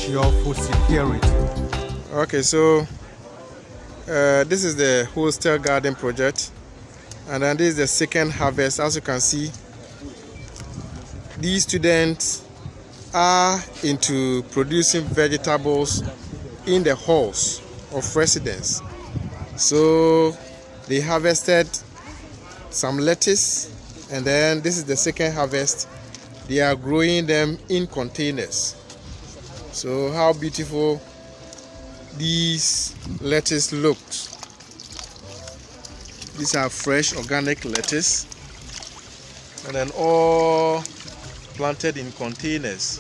ensure food security. Okay, so this is the hostel garden project, and then this is the second harvest. As you can see, these students are into producing vegetables in the halls of residence. So they harvested some lettuce, and then this is the second harvest. They are growing them in containers. So how beautiful these lettuce looked. These are fresh organic lettuce, and then all planted in containers.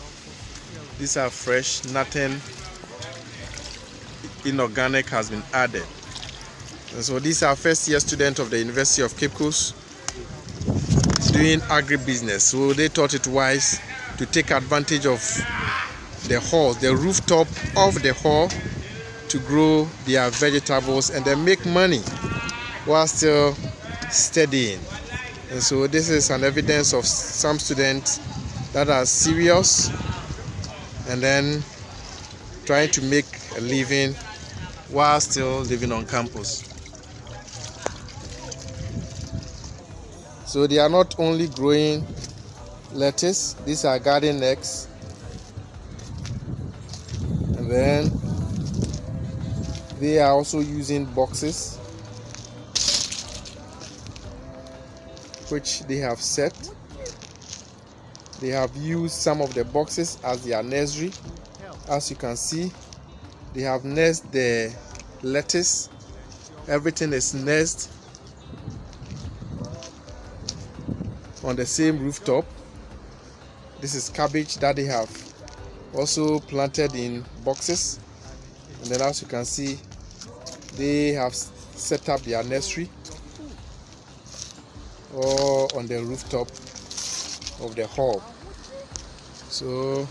These are fresh, nothing inorganic has been added. And so these are first year students of the University of Cape Coast doing agribusiness. So they thought it wise to take advantage of the hall, the rooftop of the hall, to grow their vegetables and then make money while still studying. And so this is an evidence of some students that are serious and then trying to make a living while still living on campus. So they are not only growing lettuce, these are garden eggs, and then they are also using boxes which they have set. They have used some of the boxes as their nursery. As you can see, they have nested the lettuce. Everything is nested on the same rooftop. This is cabbage that they have also planted in boxes, and then as you can see, they have set up their nursery all on the rooftop of the hall. So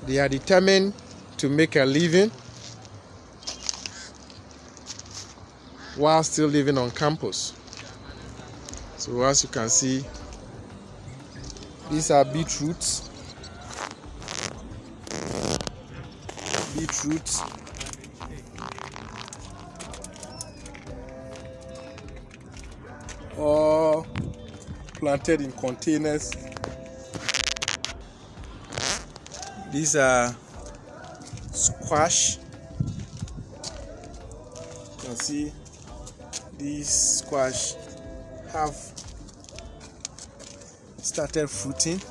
they are determined to make a living while still living on campus. So as you can see, these are beetroots. All planted in containers. These are squash. You can see these squash have started fruiting.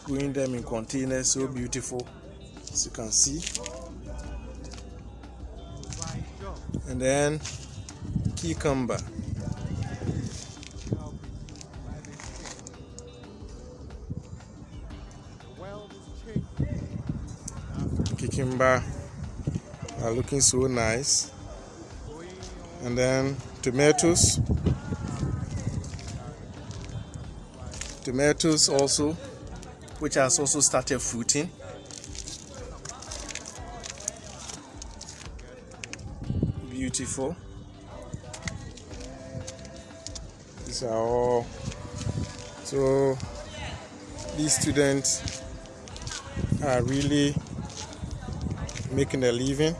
Growing them in containers, so beautiful, as you can see. And then cucumber. Cucumber are looking so nice. And then tomatoes also, which has also started fruiting. Beautiful. These are all. So these students are really making a living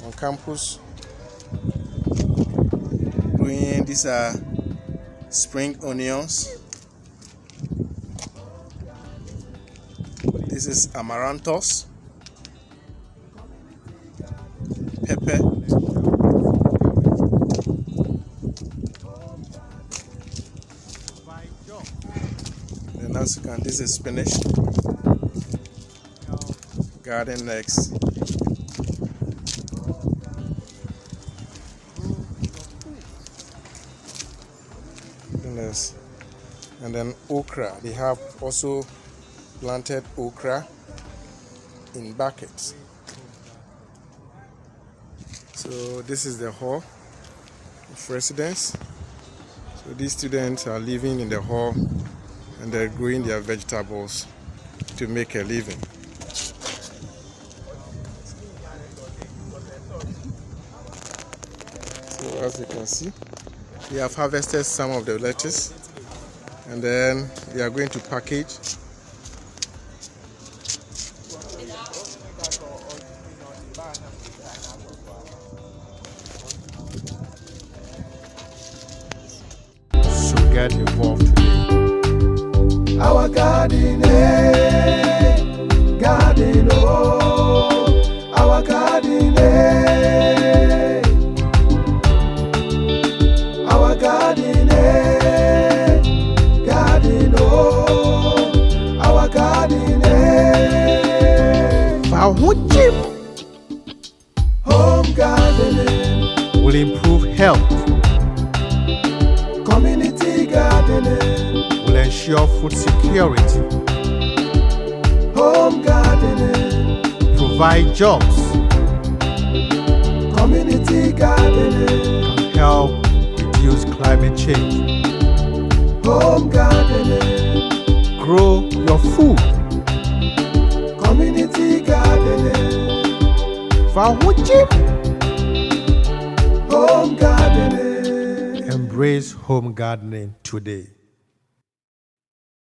on campus. These are spring onions. This is amaranthus, pepper, and as you can, this is spinach, garden eggs, and then okra. They have also planted okra in buckets. So this is the hall of residence. So these students are living in the hall and they're growing their vegetables to make a living. So as you can see, They have harvested some of the lettuce and then they are going to package. So get involved today. Our garden, garden, oh, our garden, our garden, garden, oh, our garden, home gardening will improve health, community gardening, will ensure food security, home gardening, provide jobs, community gardening, can help reduce climate change, home gardening, grow your food. community gardening, home gardening. Embrace home gardening today.